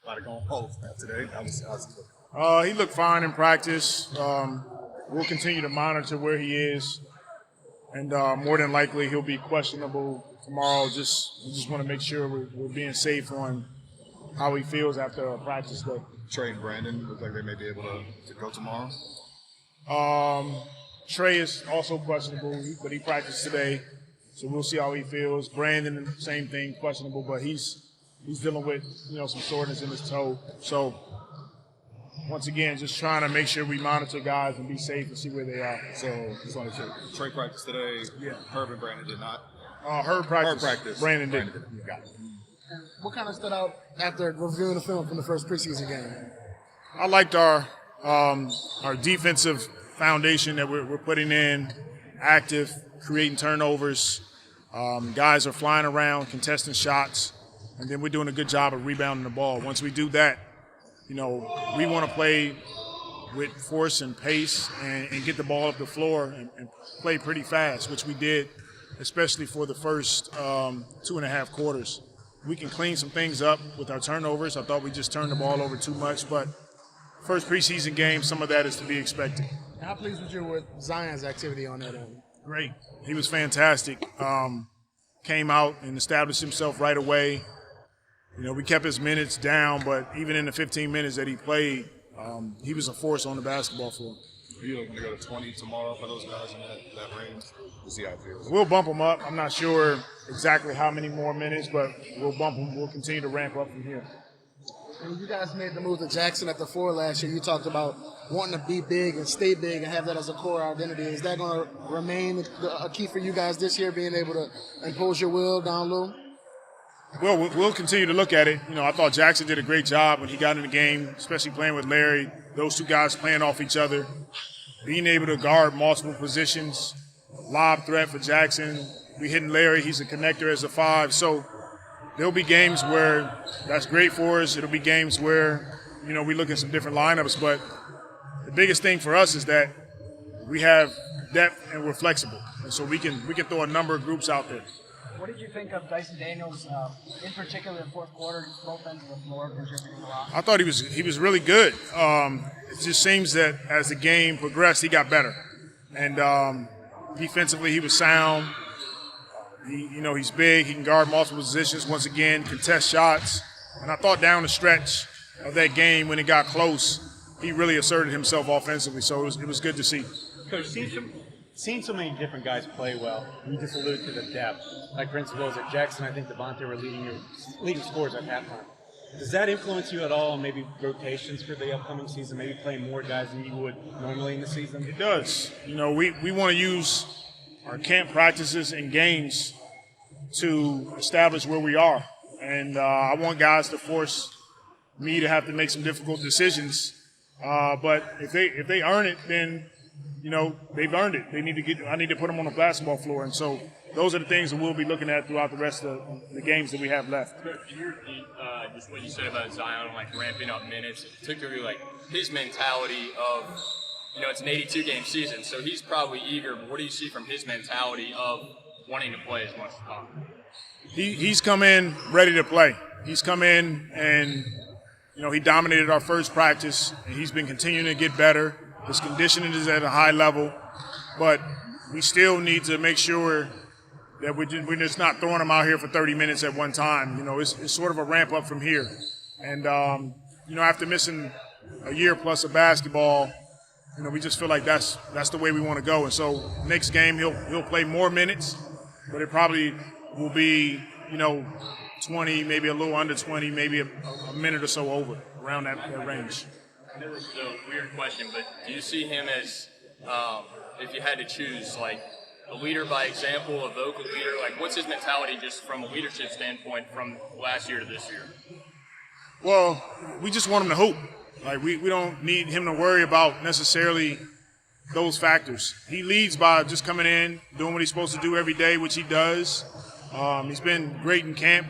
A lot of going holes today. How's he He looked fine in practice. We'll continue to monitor where he is, and more than likely he'll be questionable tomorrow. We just want to make sure we're being safe on how he feels after a practice day. Trey and Brandon look like they may be able to go tomorrow. Trey is also questionable, but he practiced today, so we'll see how he feels. Brandon, same thing, questionable, but he's dealing with some soreness in his toe. So once again, just trying to make sure we monitor guys and be safe and see where they are. So just want to say, Trey practiced today. Yeah. Herb and Brandon did not. Herb practiced. Brandon didn't. Yeah. Got it. What kind of stood out after reviewing the film from the first preseason game? I liked our defensive foundation that we're putting in, active, creating turnovers. Guys are flying around, contesting shots, and then we're doing a good job of rebounding the ball. Once we do that, we want to play with force and pace and get the ball up the floor and play pretty fast, which we did, especially for the first 2.5 quarters. We can clean some things up with our turnovers. I thought we just turned the ball over too much, but first preseason game, some of that is to be expected. How pleased were you with Zion's activity on that end? Great. He was fantastic. Came out and established himself right away. We kept his minutes down, but even in the 15 minutes that he played, he was a force on the basketball floor. Are you looking to go to 20 tomorrow for those guys in that range? We'll see how it feels. We'll bump them up. I'm not sure exactly how many more minutes, but we'll bump them. We'll continue to ramp up from here. When you guys made the move to Jackson at the 4 last year, you talked about wanting to be big and stay big and have that as a core identity. Is that going to remain a key for you guys this year, being able to impose your will down low? Well, we'll continue to look at it. I thought Jackson did a great job when he got in the game, especially playing with Larry. Those two guys playing off each other, being able to guard multiple positions, lob threat for Jackson. We hitting Larry. He's a connector as a 5. So there'll be games where that's great for us. It'll be games where, we look at some different lineups. But the biggest thing for us is that we have depth and we're flexible. And so we can throw a number of groups out there. What did you think of Dyson Daniels, in particular in the fourth quarter, both ends of the floor, contributing a lot? I thought he was really good. It just seems that as the game progressed, he got better. And defensively, he was sound. He's big. He can guard multiple positions. Once again, contest shots. And I thought down the stretch of that game, when it got close, he really asserted himself offensively. So it was good to see. Coach, seeing so many different guys play well, you just alluded to the depth. Like, for instance, was it Jackson? I think Devontae were leading scores at halftime. Does that influence you at all on maybe rotations for the upcoming season, maybe playing more guys than you would normally in the season? It does. We want to use our camp practices and games to establish where we are. And I want guys to force me to have to make some difficult decisions. But if they earn it, then they've earned it. I need to put them on the basketball floor. And so those are the things that we'll be looking at throughout the rest of the games that we have left. Just what you said about Zion, ramping up minutes, particularly his mentality of, it's an 82-game season, so he's probably eager. But what do you see from his mentality of wanting to play as much as possible? He's come in ready to play. He's come in and, he dominated our first practice, and he's been continuing to get better. His conditioning is at a high level, but we still need to make sure that we're just not throwing him out here for 30 minutes at one time. It's sort of a ramp up from here. And, after missing a year plus of basketball, we just feel like that's the way we want to go. And so next game he'll play more minutes, but it probably will be, 20, maybe a little under 20, maybe a minute or so over, around that range. This is a weird question, but do you see him as, if you had to choose, a leader by example, a vocal leader? What's his mentality just from a leadership standpoint from last year to this year? Well, we just want him to hoop. We don't need him to worry about necessarily those factors. He leads by just coming in, doing what he's supposed to do every day, which he does. He's been great in camp.